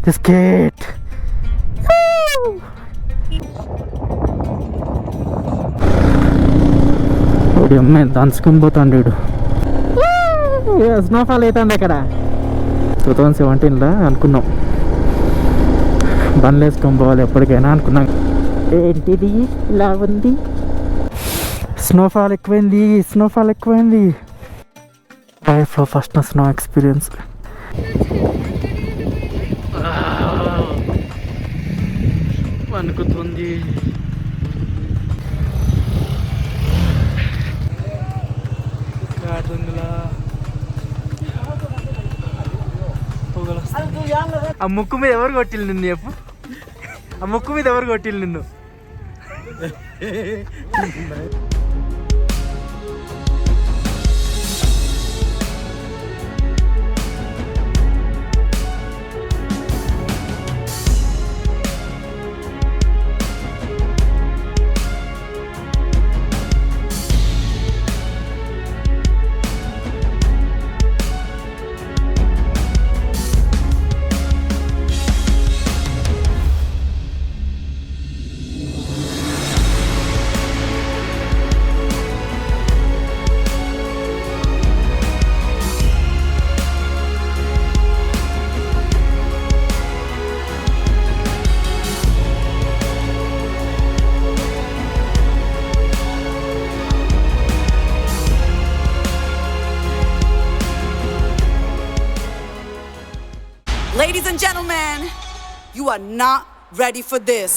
Biscuit అమ్మాయి దంచుకొని పోతాండు వీడు. స్నోఫాల్ అవుతుంది అక్కడ 2017లో అనుకున్నాం బండ్లు వేసుకొని పోవాలి ఎప్పటికైనా అనుకున్నాం. ఏంటిది ఇలా ఉంది? స్నోఫాల్ ఎక్కువైంది లైఫ్లో ఫస్ట్ స్నో ఎక్స్పీరియన్స్. వణుకుతుంది. ఆ ముక్కు మీద ఎవరు కొట్టిల్లు నిన్ను చెప్పు? ఆ ముక్కు మీద ఎవరు కొట్టిల్లు నిన్ను? Ladies and gentlemen, you are not ready for this.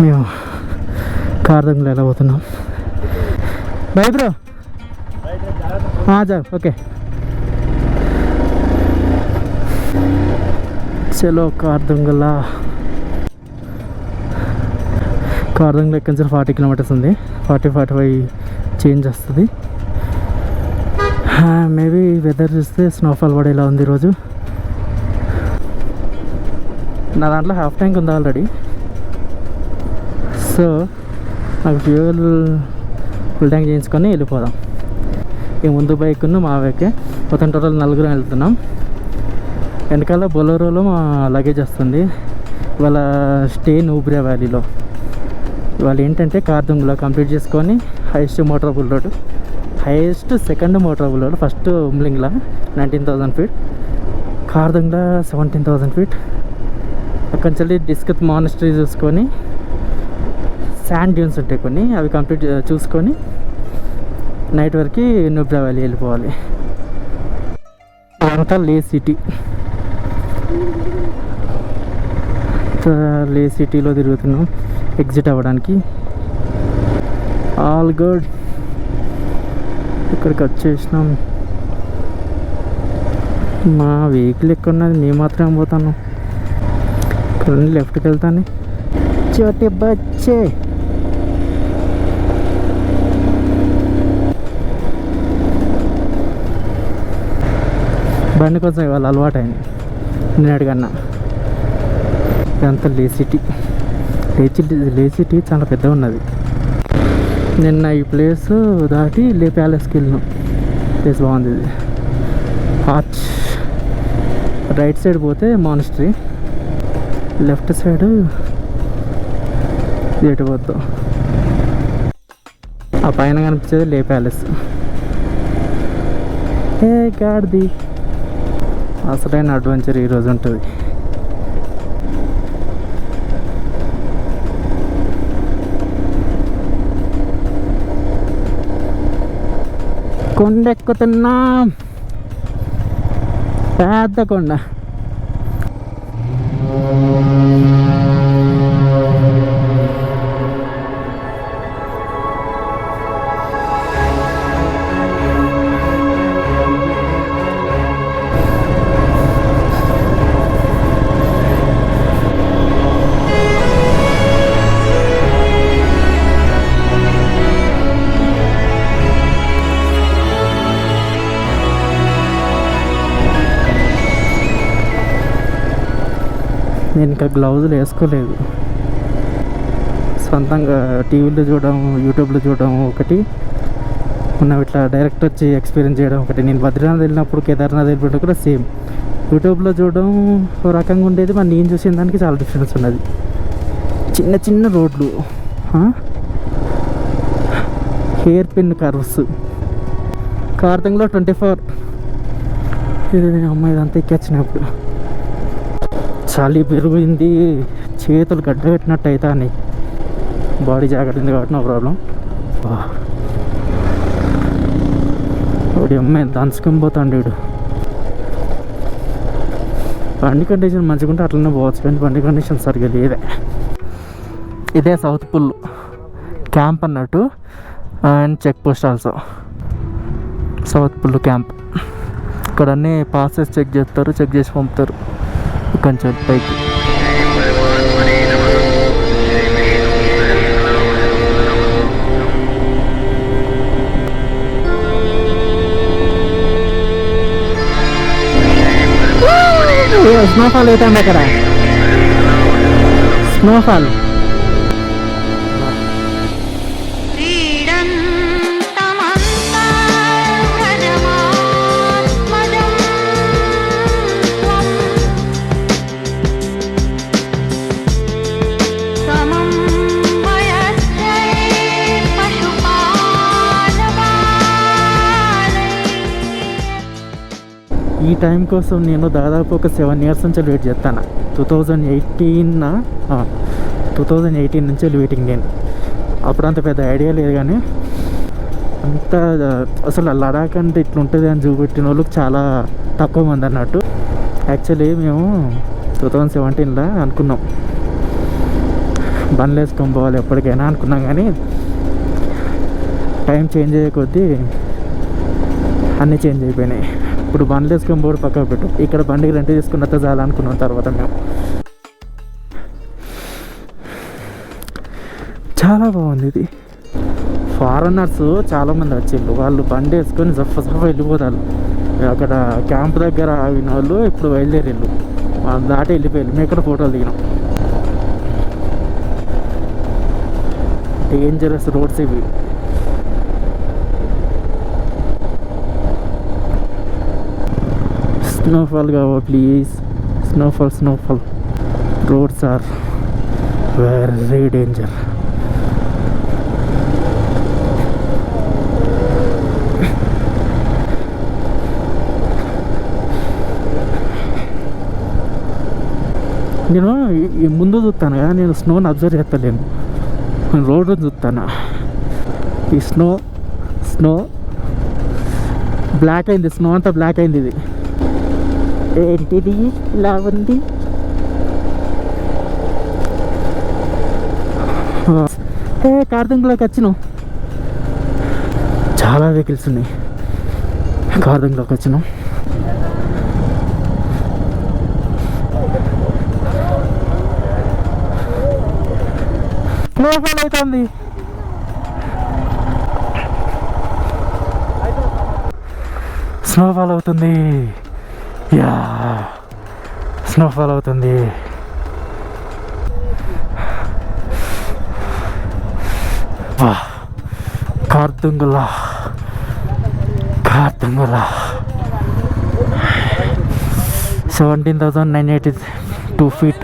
మేము కార్దంగులు ఎలా పోతున్నాం? Bye bro. जा ओके चलो కార్దంగుల ఇక్కడ నుంచి 40 కిలోమీటర్స్ ఉంది. 40-45 చేంజ్ వస్తుంది. మేబీ వెదర్ చూస్తే స్నోఫాల్ పడేలా ఉంది ఈరోజు. నా దాంట్లో హాఫ్ ట్యాంక్ ఉంది ఆల్రెడీ. సో నాకు ఫుల్ ట్యాంక్ చేయించుకొని వెళ్ళిపోదాం. ఈ ముందు బైక్ను మా బైకే మొత్తం టోటల్ 4 వెళ్తున్నాం. వెనకాల బొలెరోలో మా లగేజ్ వస్తుంది. ఇవాళ స్టే నూబ్రియా వ్యాలీలో. ఇవాళ ఏంటంటే కార్దంగుల కంప్లీట్ చేసుకొని highest motorable road, highest second motorable road. First Umlingla 19,000 feet, Khardungla 17,000 feet. అక్కడి నుంచి డిస్కత్ మానిస్ట్రీ చూసుకొని శాండ్ డ్యూన్స్ ఉంటాయి కొన్ని, అవి కంప్లీట్ చూసుకొని నైట్ వరకు నూబ్రియా వ్యాలీ వెళ్ళిపోవాలి. అంతా లే సిటీ. లే సిటీలో తిరుగుతున్నాం. ఎగ్జిట్ అవ్వడానికి. All good. ఇక్కడికి వచ్చేసినాం. మా వెహికల్ ఎక్కడ ఉన్నది, మేము మాత్రమే పోతాను. ఇక్కడ లెఫ్ట్కి వెళ్తాను. చోటే బచ్చే. బండి కొంచెం ఇవాళ అలవాటు అయింది నిన్నటికన్నా. ఇదంతా లేసిటీ చాలా పెద్దగా ఉన్నది. నిన్న ఈ ప్లేస్ దాటి లే ప్యాలెస్కి వెళ్ళినాం. ప్లేస్ బాగుంది. ఇది ఆర్చ్. రైట్ సైడ్ పోతే మానిస్ట్రీ, లెఫ్ట్ సైడ్ ఎటు పోద్దాం. ఆ పైన కనిపించేది లే ప్యాలెస్. ఏ గాడిది అసలైన అడ్వెంచర్ ఈరోజు ఉంటుంది. కొండ ఎక్కుతున్నాం. పెద్ద కొండ. నేను ఇంకా గ్లౌజులు వేసుకోలేదు. సొంతంగా టీవీలో చూడడం, యూట్యూబ్లో చూడడం ఒకటి, మనం ఇట్లా డైరెక్ట్ వచ్చి ఎక్స్పీరియన్స్ చేయడం ఒకటి. నేను బద్రీనాథ్ వెళ్ళినప్పుడు, కేదార్నాథ్ వెళ్ళినప్పుడు కూడా సేమ్. యూట్యూబ్లో చూడడం ఒక రకంగా ఉండేది, మరి నేను చూసిన దానికి చాలా డిఫరెన్స్ ఉన్నది. చిన్న చిన్న రోడ్లు, హెయిర్ పిన్ కర్వ్స్. కార్తంగ్లో 24. ఇది అమ్మాయి ఇదంతా ఎక్కొచ్చినప్పుడు చలి పెరిగింది, చేతులు గడ్డ పెట్టినట్టు అవుతా అని. బాడీ జాగ్రత్త ఉంది కాబట్టి నో ప్రాబ్లం. ఒకటి అమ్మాయి దంచుకొని పోతాడు వీడు. బండి కండిషన్ మంచిగా ఉంటే అట్లనే పోవచ్చు, కానీ బండి కండిషన్ సరిగ్గా లేదే. ఇదే సౌత్ పుల్ క్యాంప్ అన్నట్టు, and check post also. South Pullu camp. ఇక్కడ అన్నీ పాసెస్ చెక్ చేస్తారు, చెక్ చేసి పంపుతారు కొంచెం పైకి. స్నోఫాల్ అవుతుంది అక్కడ. స్నోఫాల్. ఈ టైం కోసం నేను దాదాపు ఒక 7 years నుంచి వెయిట్ చేస్తాను. 2018 నుంచి వెయిటింగ్ నేను. అప్పుడు అంత పెద్ద ఐడియా లేదు, కానీ అంత అసలు లడాక్ అంటే ఇట్లా ఉంటుంది అని చూపెట్టిన వాళ్ళకి చాలా తక్కువ మంది అన్నట్టు. యాక్చువల్లీ మేము 2017లో అనుకున్నాం బండ్లు వేసుకొని పోవాలి ఎప్పటికైనా అనుకున్నాం, కానీ టైం చేంజ్ అయ్యే కొద్దీ అన్నీ చేంజ్ అయిపోయినాయి. ఇప్పుడు బండ్లు వేసుకొని పోడు పక్కకు పెట్టు, ఇక్కడ బండికి రెంట్ తీసుకున్నంత చాలనుకున్నాం. తర్వాత మేము చాలా బాగుంది ఇది. ఫారెనర్స్ చాలామంది వచ్చిండ్రు, వాళ్ళు బండి వేసుకొని జఫ వెళ్ళిపోతారు. అక్కడ క్యాంప్ దగ్గర ఆగిన వాళ్ళు ఇప్పుడు బయలుదేరిళ్ళు, వాళ్ళు దాటి వెళ్ళిపోయారు. మేము ఇక్కడ ఫోటోలు దిగినాం. డేంజరస్ రోడ్స్ ఇవి. స్నోఫాల్ కావా please. Snowfall. Roads are very danger. నేను ముందు చూస్తాను కదా, నేను స్నోని అబ్జర్వ్ చేస్తలేను, నేను రోడ్డు చూస్తాను. ఈ స్నో బ్లాక్ అయింది, స్నో అంతా బ్లాక్ అయింది. ఇది ఏంటిది ఇలా ఉంది? కార్దంగులోకి వచ్చినాం. చాలా వెహికల్స్ ఉన్నాయి. కార్దంగులోకి వచ్చినాం. స్నోఫాల్ అవుతుంది. స్నోఫాల్ అవుతుంది. యా, స్నోఫాల్ అవుతుంది. వా, కార్దంగుల 17,982 feet.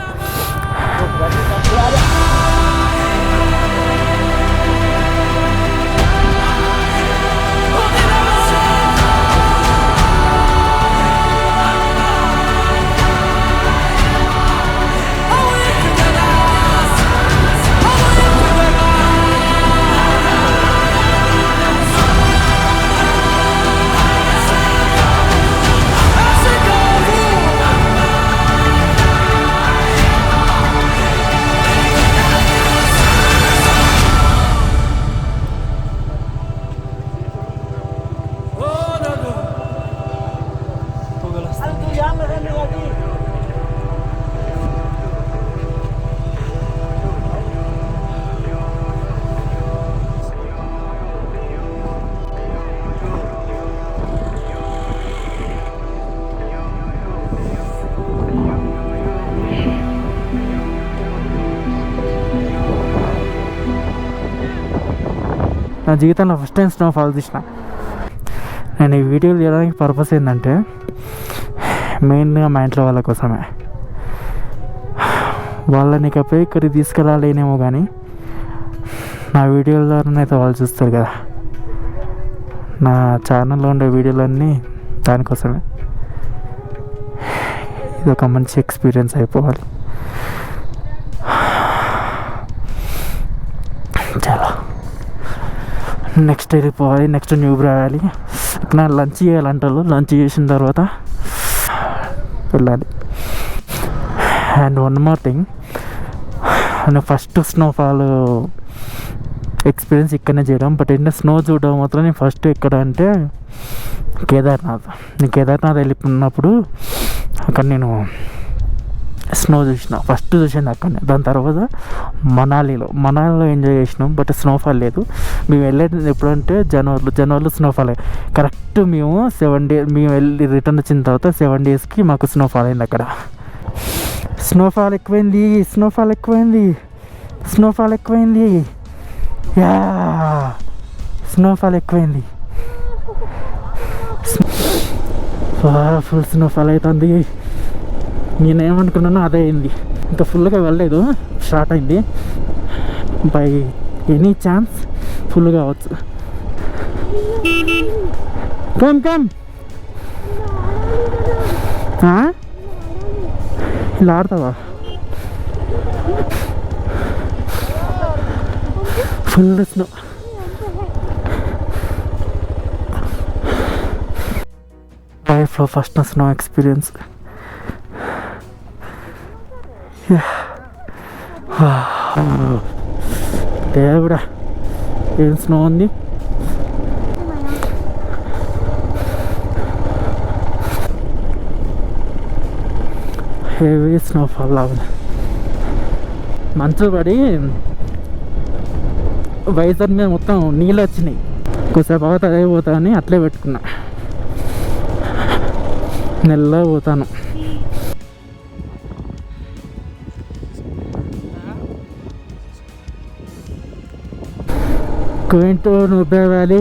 నా జీవితంలో ఫస్ట్ టైం స్నోఫాల్ తీసిన. నేను ఈ వీడియోలు చేయడానికి పర్పస్ ఏంటంటే మెయిన్గా మా ఇంట్లో వాళ్ళ కోసమే. వాళ్ళని ఇకపై ఇక్కడికి తీసుకెళ్ళాలేనేమో కానీ నా వీడియోల ద్వారానైతే వాళ్ళు చూస్తారు కదా. నా ఛానల్లో ఉండే వీడియోలన్నీ దానికోసమే. ఇది ఒక మంచి ఎక్స్పీరియన్స్ అయిపోవాలి. చాలా నెక్స్ట్ వెళ్ళిపోవాలి. నెక్స్ట్ న్యూ రావాలి. ఇక్కడ లంచ్ చేయాలంటారు. లంచ్ చేసిన తర్వాత వెళ్ళాలి. అండ్ వన్ మోర్ థింగ్, నేను ఫస్ట్ స్నోఫాల్ ఎక్స్పీరియన్స్ ఇక్కడనే చేయడం. బట్ ఏంటంటే స్నో చూడడం మాత్రం నేను ఫస్ట్ ఎక్కడ అంటే కేదార్నాథ్. నేను కేదార్నాథ్ వెళ్ళిపోయినప్పుడు అక్కడ నేను స్నో చూసిన. ఫస్ట్ చూసింది అక్కడనే. దాని తర్వాత మనాలిలో ఎంజాయ్ చేసినాం. బట్ స్నోఫాల్ లేదు. మేము వెళ్ళేది ఎప్పుడంటే జనవరిలో స్నోఫాల్. కరెక్ట్ మేము 7 days మేము వెళ్ళి రిటర్న్ వచ్చిన తర్వాత 7 daysకి మాకు స్నోఫాల్ అయింది అక్కడ. స్నోఫాల్ ఎక్కువైంది. యా, స్నోఫాల్ ఎక్కువైంది. ఫుల్ స్నోఫాల్ అవుతుంది. నేనేమనుకున్నానో అదే అయింది. ఇంకా ఫుల్గా వెళ్ళలేదు. స్టార్ట్ అయింది. బై ఎనీ ఛాన్స్ ఫుల్గా అవచ్చు. కమ్ ఇలా ఆడతావా? Full snow. లైఫ్లో ఫస్ట్ స్నో ఎక్స్పీరియన్స్. దేవుడా, ఏం స్నో ఉంది. హెవీ స్నోఫాల్ లాగా మంచు పడి వైజర్ మీద మొత్తం నీళ్ళు వచ్చినాయి. కొద్దిసేపు అవుతా అదే పోతా అని అట్లే పెట్టుకున్నా. మెల్లగా పోతాను. క్వింటో నుబ్బే వ్యాలీ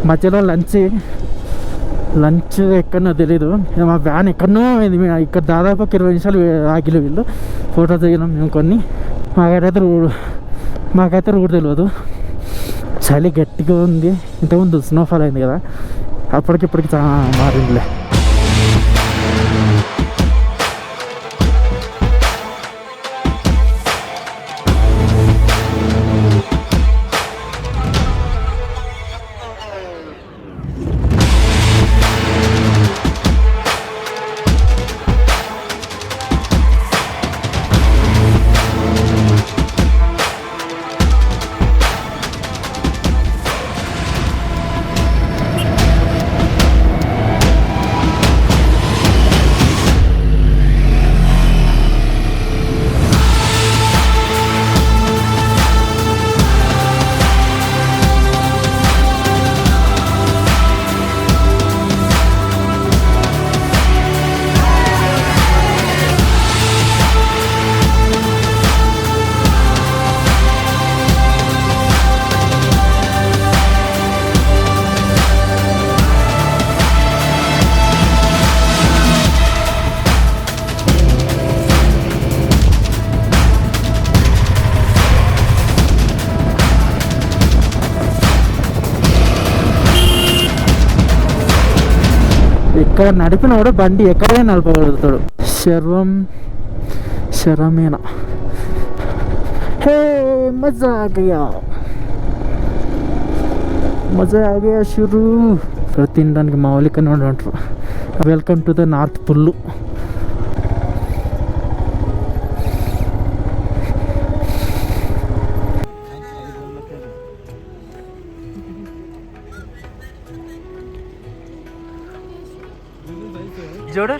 మధ్యలో లంచ్ ఎక్కడనో తెలీదు. మా వ్యాన్ ఎక్కడనో అయింది. ఇక్కడ దాదాపు 20 నిమిషాలు ఆగిలు వీళ్ళు. ఫోటో దిగినాం మేము కొన్ని. మాకైతే రూట్ తెలియదు. చలి గట్టిగా ఉంది. ఇంతకుముందు స్నోఫాల్ అయింది కదా, అప్పటికిప్పటికి చాలా మారిందిలే. ఇక్కడ నడిపినవాడు బండి ఎక్కడైనా నడపగలుగుతాడు. శరమేన హే మజా ఆ గయా షురూ. ఇక్కడ తినడానికి మౌలికనే ఉంటారు. వెల్కమ్ టు ద నార్త్ పుల్లు. చూడ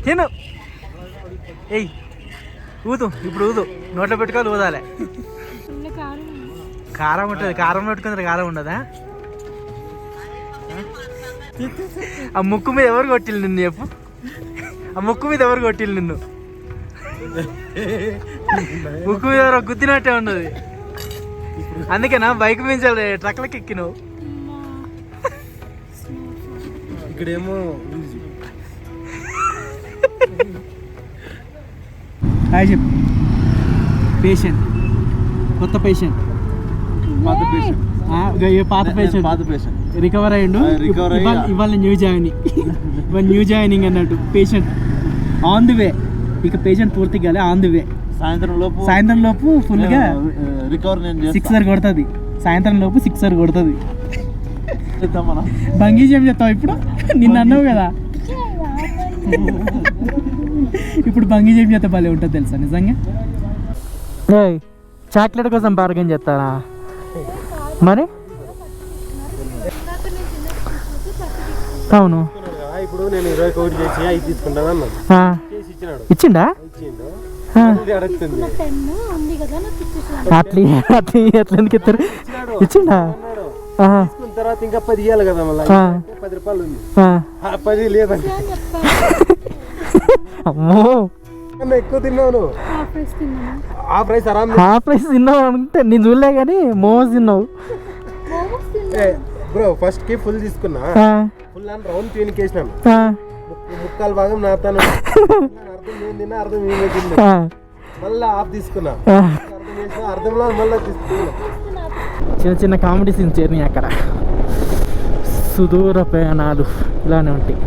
తిను. ఏయ్ ఊదు, ఇప్పుడు ఊదు, నోట్లో పెట్టుకోవాలి, ఊదాలి. కారం ఉంటుంది, కారం పెట్టుకుంటారు, కారం ఉండదా? ఆ ముక్కు మీద ఎవరు కొట్టిల్లు నిన్ను చెప్పు? ఆ ముక్కు మీద ఎవరు కొట్టిల్లు నిన్ను? ముక్కు మీద ఎవరో గుద్దినట్టే ఉన్నది. అందుకేనా బైక్ మీద ట్రక్లకి ఎక్కినావు? ఇక్కడేమో హాయ్ చెప్పు. పేషెంట్, కొత్త పేషెంట్, పాత పేషెంట్, పాత పేషెంట్ రికవర్ అయ్యిండు. ఇవాళ న్యూ జాయినింగ్ అన్నట్టు. Patient on the way. ఇక పేషెంట్ పూర్తి కాలే, ఆన్ ది వే. సాయంత్రం లోపు ఫుల్గా రికవర్ 6 కొడుతుంది. సాయంత్రం లోపు 6 కొడుతుంది. బంగీ జంప్ చేస్తావు ఇప్పుడు? నిన్న అన్నావు కదా. ఇప్పుడు బంగీ జంప్ చేస్తే భలే ఉంటుంది తెలుసా నిజంగా. చాక్లెట్ కోసం బార్గెన్ చేస్తారా మరి? అవును. ఇప్పుడు నేను 21 చేసి అవి తీసుకుంటాను అన్నాను. ఇచ్చిండా? అట్లా ఎందుకు ఇస్తారు? ఇచ్చిండా? తర్వాత ఇంకా 10 ఇవ్వాలి కదా, మళ్ళీ 10 రూపాయలు ఉంది. 10 లేదండి. అమ్మో ఎక్కువ తిన్నాను. హాఫ్ ప్రైస్ తిన్నావు అంటే నేను చూడలే కానీ మోమోస్ తిన్నావు బ్రో. ఫస్ట్ కి ఫుల్ తీసుకున్నా, ఫుల్ అని రౌండ్ ట్యూన్కి వేసినాను. ముక్కాలు భాగం నాతాను. అర్థం నేను తిన్నా, అర్థం మేమే తిన్నా. మళ్ళీ హాఫ్ తీసుకున్నా, అర్థం చేసిన అర్థంలో మళ్ళీ తీసుకున్నా. చిన్న చిన్న కామెడీ సీన్స్ చేరినాయి అక్కడ. సుదూర ప్రయాణాలు ఇలానే ఉంటాయి.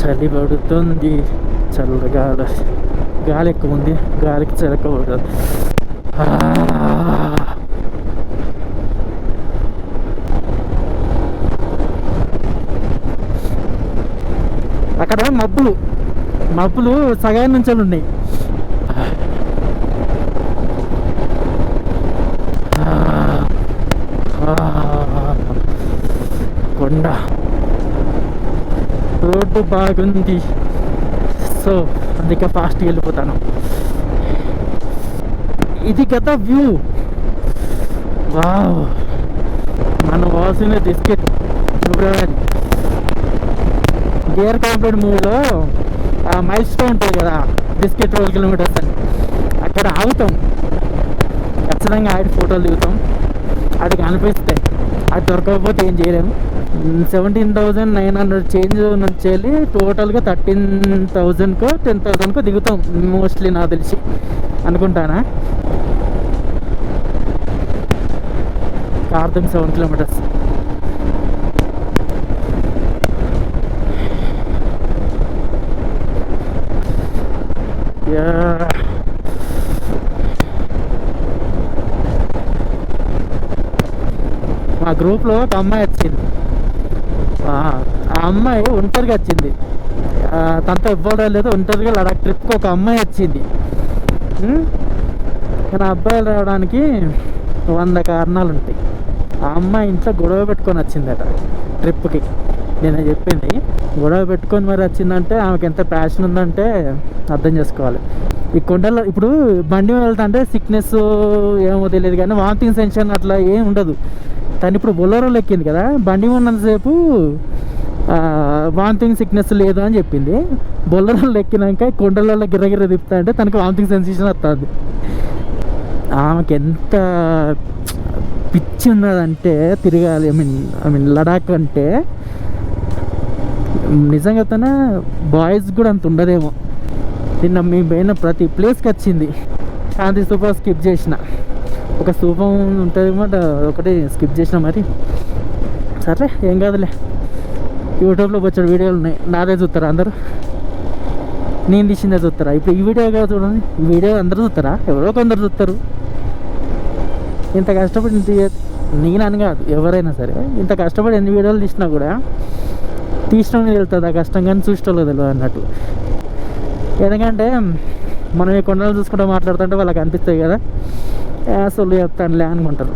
చలి పడుతుంది, చల్లగా గాలి ఎక్కువ ఉంది, గాలికి చల్లకూడదు. అక్కడ మబ్బులు సగాయం నుంచి ఉన్నాయి. కొండ రోడ్డు బాగుంది, సో అందుకే ఫాస్ట్గా వెళ్ళిపోతాను. ఇది కదా వ్యూ. వావ్, మన వాసిన బిస్కెట్ చూడాలి. గేర్ కాంప్లెట్ మూవీలో ఆ మైల్ స్టోన్ ఉంటుంది కదా, బిస్కెట్ 12 కిలోమీటర్స్ అని. అక్కడ ఆగుతాం, ఖచ్చితంగా ఆడి ఫోటోలు దిగుతాం. అది కనిపిస్తాయి, అది దొరకకపోతే ఏం చేయలేము. 17,900 చేంజ్ నుంచి వెళ్ళి టోటల్గా 13,000కో 10,000కో దిగుతాం మోస్ట్లీ, నాకు తెలిసి అనుకుంటానా. కార్తం 7 కిలోమీటర్స్. మా గ్రూప్లో ఒక అమ్మాయి వచ్చింది. ఆ అమ్మాయి ఒంటరిగా వచ్చింది. తనతో ఇవ్వడం లేదు, ఒంటరిగా లడాక్ ట్రిప్కి ఒక అమ్మాయి వచ్చింది. కానీ అబ్బాయిలు రావడానికి 100 కారణాలు ఉంటాయి. ఆ అమ్మాయి ఇంట్లో గొడవ పెట్టుకొని వచ్చిందట ట్రిప్కి. నేను చెప్పింది, గొడవ పెట్టుకొని మరి వచ్చిందంటే ఆమెకి ఎంత ప్యాషన్ ఉందంటే అర్థం చేసుకోవాలి. ఈ కొండల్లో ఇప్పుడు బండి మీద వెళ్తా అంటే సిక్నెస్ ఏమో తెలియదు కానీ వామిటింగ్ సెన్షన్ అట్లా ఏం ఉండదు. తను ఇప్పుడు బొలెరోలో ఎక్కింది కదా, బండి ఉన్నంతసేపు వామిటింగ్ సిక్నెస్ లేదు అని చెప్పింది. బొలెరోలో ఎక్కినాక కొండలలో గిర్రగిర్ర తిప్పుతా అంటే తనకు వామిటింగ్ సెన్సేషన్ వస్తుంది. ఆమెకి ఎంత పిచ్చి ఉన్నదంటే తిరగాలి. ఐ మీన్ లడాక్ అంటే నిజంగా తన బాయ్స్ కూడా అంత ఉండదేమో. నిన్న మేము పోయిన ప్రతి ప్లేస్కి వచ్చింది. శాంతి స్తూపం స్కిప్ చేసిన, ఒక స్తూపం ఉంటుంది అన్నమాట, ఒకటి స్కిప్ చేసిన. మరి సరే ఏం కాదులే, యూట్యూబ్లో వచ్చే వీడియోలు ఉన్నాయి, నాదే చూస్తారా అందరూ? నేను తీసిందే చూస్తారా? ఇప్పుడు ఈ వీడియో కాదు చూడండి, ఈ వీడియో అందరూ చూస్తారా? ఎవరో కొందరు చూస్తారు. ఇంత కష్టపడి నేనని కాదు, ఎవరైనా సరే ఇంత కష్టపడి ఎన్ని వీడియోలు తీసినా కూడా తీసినా వెళ్తుంది ఆ కష్టం, కానీ చూసేటోళ్ళు తెలియదు అన్నట్టు. ఎందుకంటే మనం ఈ కొండలు చూసుకుంటూ మాట్లాడుతుంటే వాళ్ళకి అనిపిస్తాయి కదా, సొల్లు చెప్తానులే అనుకుంటారు.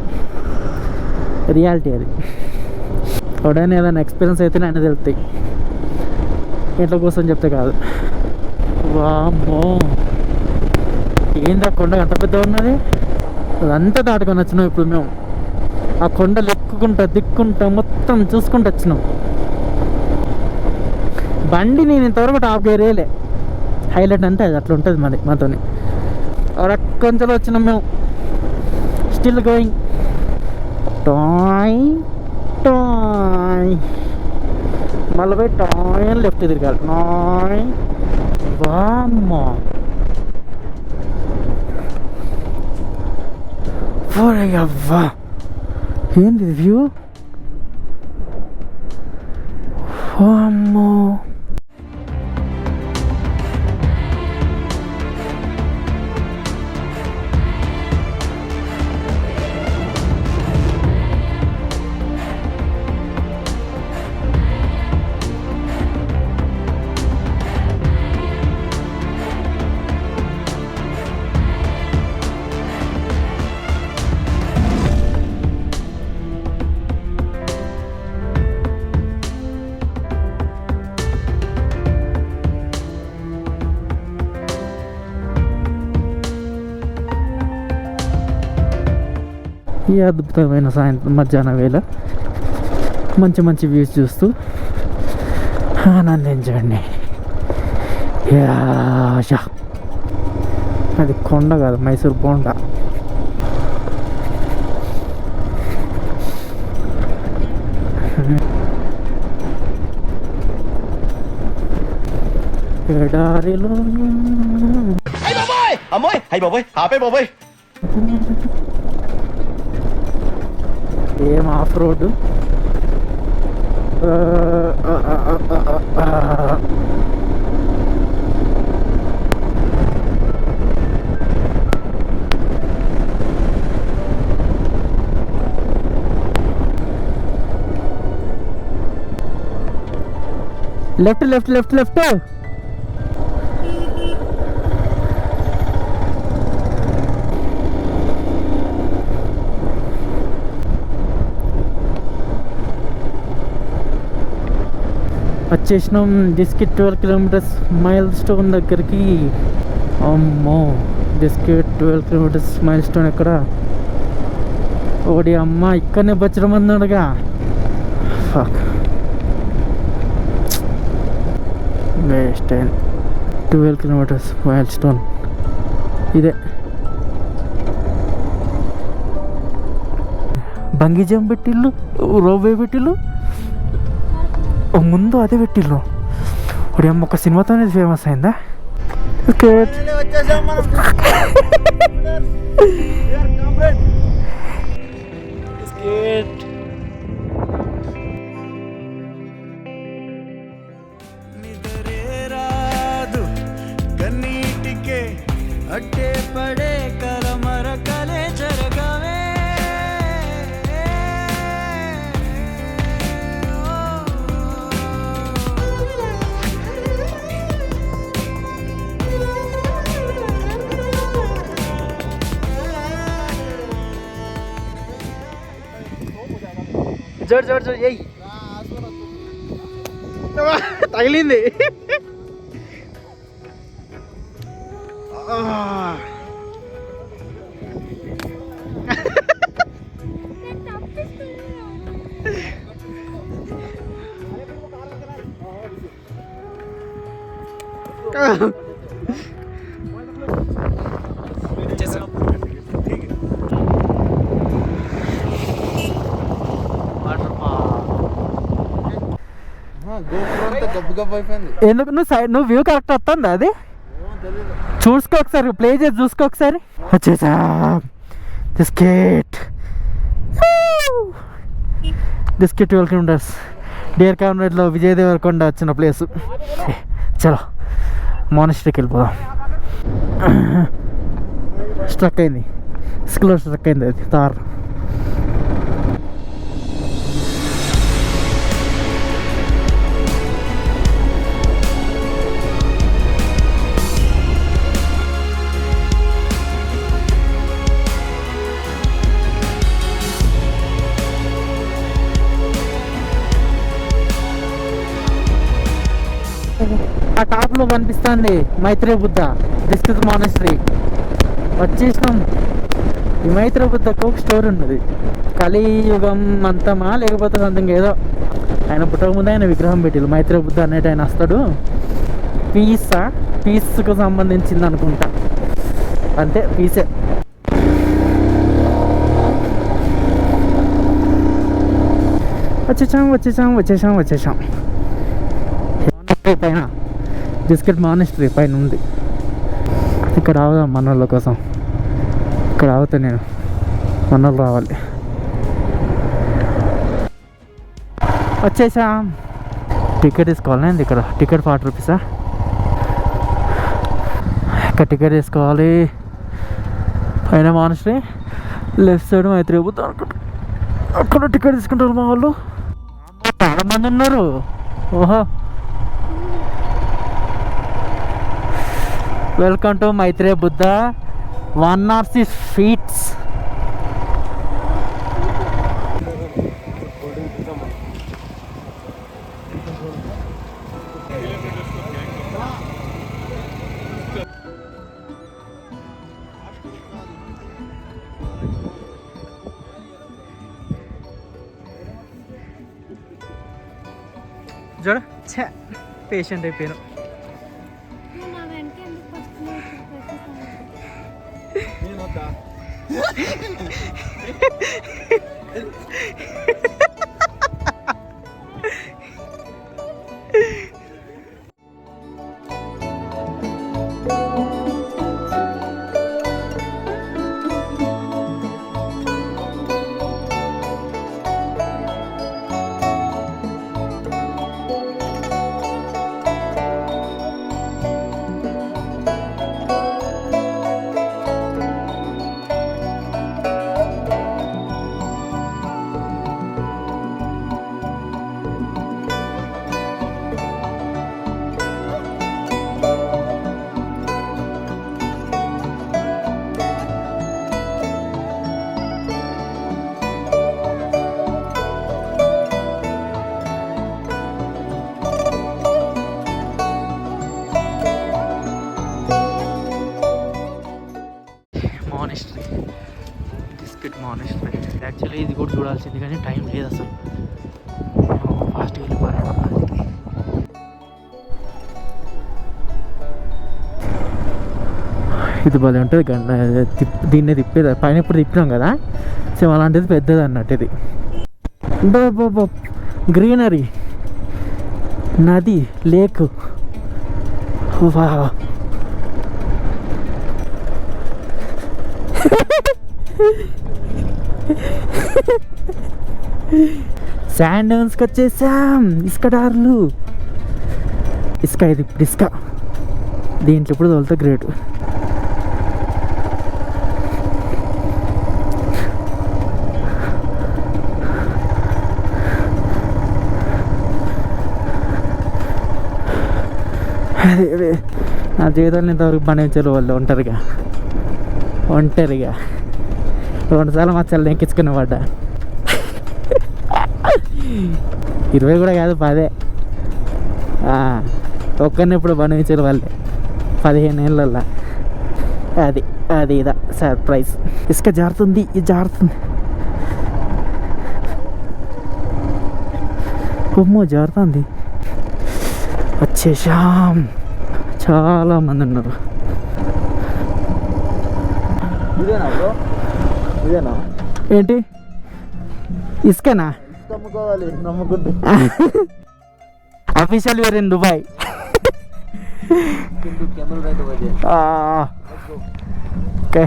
రియాలిటీ అది. ఎవడైనా ఏదైనా ఎక్స్పీరియన్స్ అయితేనే అన్నీ తెలుస్తాయి, ఇంట్లో కోసం చెప్తే కాదు. వామ్మో, ఏంటి ఆ కొండ అంత పెద్ద ఉన్నది? అదంతా దాటుకొని వచ్చినాం ఇప్పుడు మేము. ఆ కొండలు ఎక్కుకుంటా దిక్కుంటా మొత్తం చూసుకుంటూ వచ్చినాం. బండి నేను ఇంతవరకు టాప్ గేర్ వేయలే. హైలైట్ అంటే అది అట్లా ఉంటుంది మరి మాతోని. కొంచెం వచ్చినాం మేము, స్టిల్ గోయింగ్. టాయ్ టాయ్ మళ్ళీ పోయి టాయ్ అని లెఫ్ట్ తిరగాలి. నాయ్ వామ్మో, అవ్వా ఏంది వ్యూ! వామ్మో, ఈ అద్భుతమైన సాయంత్రం మధ్యాహ్నం వేళ మంచి మంచి వ్యూస్ చూస్తూ ఆనందించండి. యాషా, అది కొండ కాదు, మైసూర్ బోండా. ఎడారిలో అమ్మాయి అయ్యి బాబోయ్, ఆపే బాబోయ్. ఏం of road. Left left left left. వచ్చేసినాం డిస్కి 12 కిలోమీటర్స్ మైల్ స్టోన్ దగ్గరికి. అమ్మో, డిస్కి 12 కిలోమీటర్స్ మైల్ స్టోన్ ఎక్కడ? ఓడి అమ్మ, ఇక్కడనే బచ్చడం అన్నాడుగా. వేస్ట్ అయింది. 12 కిలోమీటర్స్ మైల్ స్టోన్ ఇదే. బంగీ జంప్ పెట్టిళ్ళు, రోబే పెట్టిళ్ళు, ముందు అదే పెట్టిళ్ళు. ఇప్పుడు ఏమో ఒక సినిమాతో ఫేమస్ అయిందా? అట్టే పడే కలమర కలే జరగవే. జోడు జోడు జోడు ఏయ్, తగిలింది. ఎందుకు నువ్వు వ్యూ కరెక్ట్ వస్తుంది? అది చూసుకో ఒకసారి, ప్లే చేసి చూసుకో ఒకసారి. వచ్చేసా బిస్కెట్ 12 కిలోమీటర్స్. డేర్ కామ్రేడ్లో విజయ్ దేవరకొండ వచ్చిన ప్లేసు. చలో మానిస్టరీకి వెళ్ళిపోదాం. స్ట్రక్ అయింది, స్కూల్లో స్ట్రక్ అయింది అది తార్. ఆ టాప్లో కనిపిస్తుంది మైత్రేయ బుద్ధ డిస్ట్రిక్ట్ మానిస్టరీ. వచ్చేసినాం. ఈ మైత్రేయ బుద్ధ ఒక స్టోరీ ఉన్నది. కలియుగం అంతమా లేకపోతే సంథింగ్ ఏదో, ఆయన పుట్టక ముందు ఆయన విగ్రహం పెట్టిల్లు. మైత్రేయ బుద్ధ అనేటి ఆయన వస్తాడు. పీస్కు సంబంధించింది అనుకుంటా, అంతే పీసే. వచ్చేసాం. పైన బిస్కెట్ మానిస్టరీ పైన ఉంది. ఇక్కడ ఆగుదాం మనోళ్ళ కోసం. ఇక్కడ ఆగుతా నేను, మనోళ్ళు రావాలి. వచ్చేసాం. టికెట్ తీసుకోవాలి. ఇక్కడ టికెట్ 40 రూపీసా? ఇక్కడ టికెట్ తీసుకోవాలి. పైన మానిస్టరీ, లెఫ్ట్ సైడ్ మైత్రేయ బుద్ధ అనుకుంటా. అక్కడ టికెట్ తీసుకుంటారు మా వాళ్ళు. చాలా మంది ఉన్నారు. ఓహో, welcome to Maitreya Buddha 106 feet. చూడ పేషెంట్ అయిపోయాను. మానిస్టరీ, బిస్కెట్ మానిస్టరీ. యాక్చువల్లీ ఇది కూడా చూడాల్సింది కానీ టైం లేదు అసలు. ఫాస్ట్గా వెళ్ళిపోయాను. ఇది భలే ఉంటుంది. దీన్నే తిప్పేది పైన ఇప్పుడు తిప్పినాం కదా, సేమ్ అలాంటిది పెద్దది అన్నట్టు. ఇది గ్రీనరీ, నది, లేక్. వా, శాండ్ డౌన్స్కి వచ్చేసాం. ఇసుక డార్లు, ఇసుక. ఇది ఇప్పుడు ఇసుక. దీంట్లో ఇప్పుడు తోలుతా గ్రేట్. అదే నా జీవితంలో ఇంతవరకు పనిచేరు వాళ్ళు ఒంటరిగా 2 సార్లు మా చెల్లి ఎక్కించుకుని పడ్డా. 20 కూడా కాదు, 10. ఒక్కరిని ఇప్పుడు పనిచేరు వాళ్ళే 15 ఏళ్ళల్లో. అది ఇదా సర్ప్రైజ్. ఇసుక జారుతుంది, ఇది జారుతుంది. ఉమ్మో జారుతుంది. వచ్చేసాం. చాలా మంది ఉన్నారు. ఏంటి ఇసుకనా? Official where in Dubai. Okay.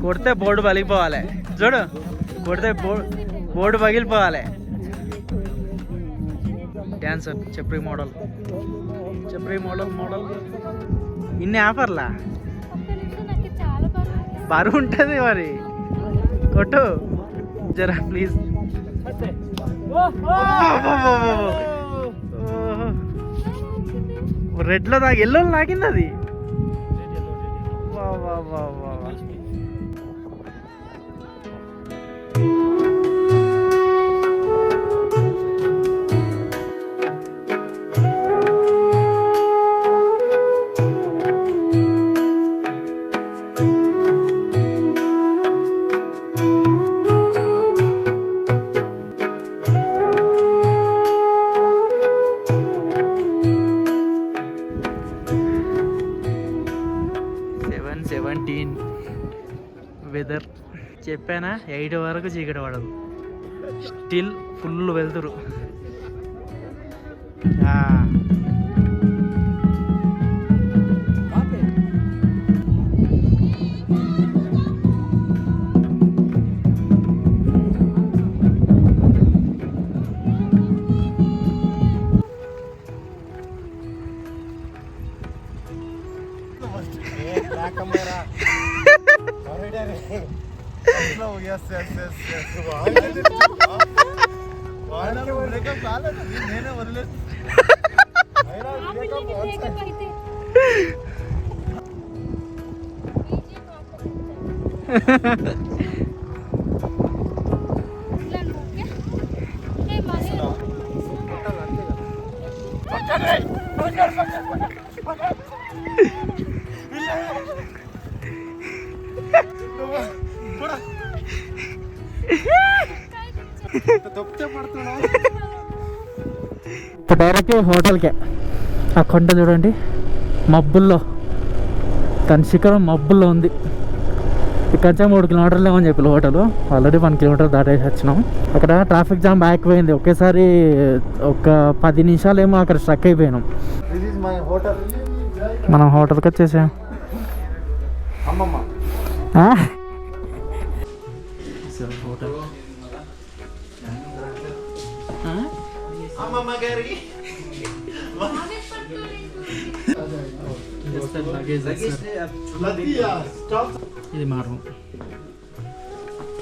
కొడితే బోర్డు పగిలిపోవాలి. చూడు, కొడితే బోర్డు పగిలిపోవాలి. డ్యాన్సర్ చెప్రీ మోడల్ ఇన్ని ఆఫర్లా బరువు ఉంటుంది మరి. కొట్టు జరా ప్లీజ్. రెడ్లో ఎల్లో లాగింది అది. వా వా వా వా. 7:17 వెదర్. చెప్పానా 8 వరకు చీకటి పడదు. స్టిల్ ఫుల్ వెళ్తురు. నేనే వదిలేదు. ఇప్పుడు డైరెక్ట్ హోటల్కే. ఆ కొండ చూడండి, మబ్బుల్లో, దాని శిఖరం మబ్బుల్లో ఉంది. ఇక్కడ 3 కిలోమీటర్లు ఏమని చెప్పి హోటల్. ఆల్రెడీ 1 కిలోమీటర్ దాటేసి వచ్చినాం. అక్కడ ట్రాఫిక్ జామ్ అయిపోయింది. ఒకేసారి ఒక 10 నిమిషాలు ఏమో అక్కడ స్ట్రక్ అయిపోయినాం. మనం హోటల్కి వచ్చేసాం. హోటల్ ఇది మా రూమ్.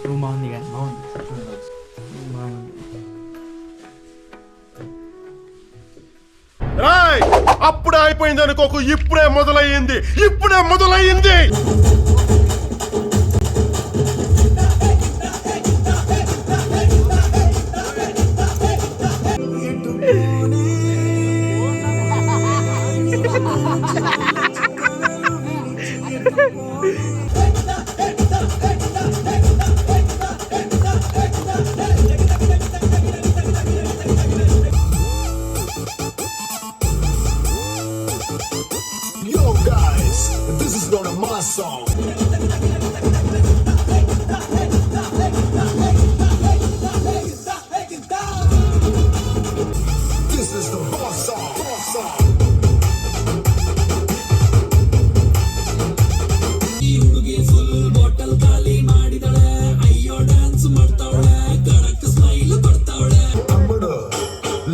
రూమ్ బాగుంది కానీ బాగుంది. అప్పుడే అయిపోయింది అనుకోకు, ఇప్పుడే మొదలయ్యింది. Yo guys, this is not a my song. This is the boss song.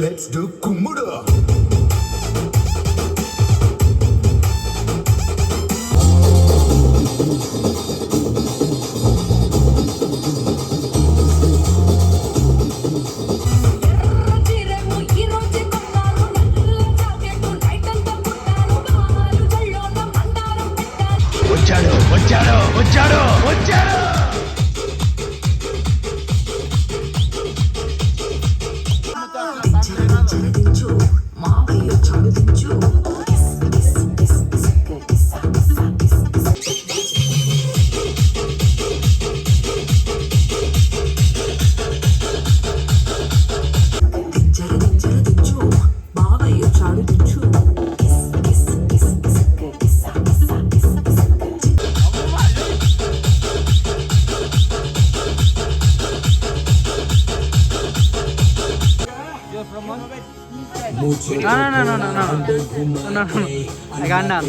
Let's do kumuda. వచ్చాడు. No. I got none.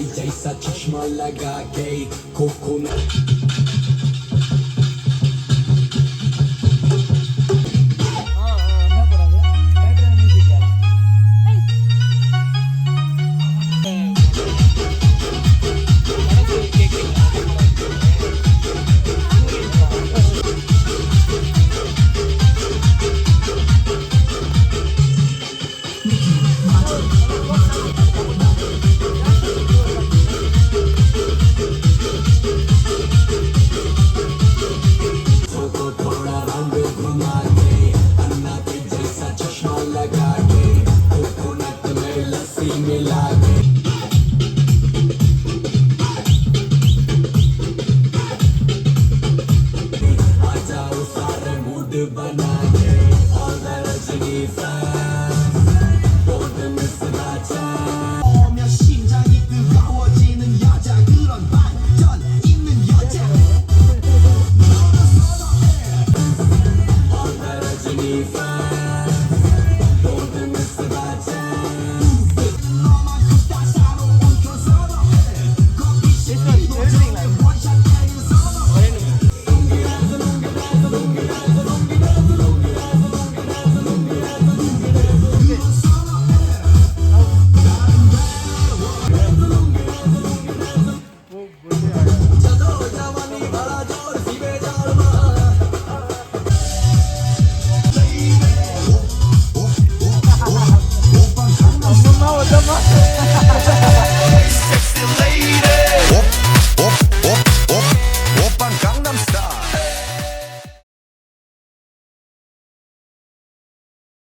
बना दे all the Rajini fans.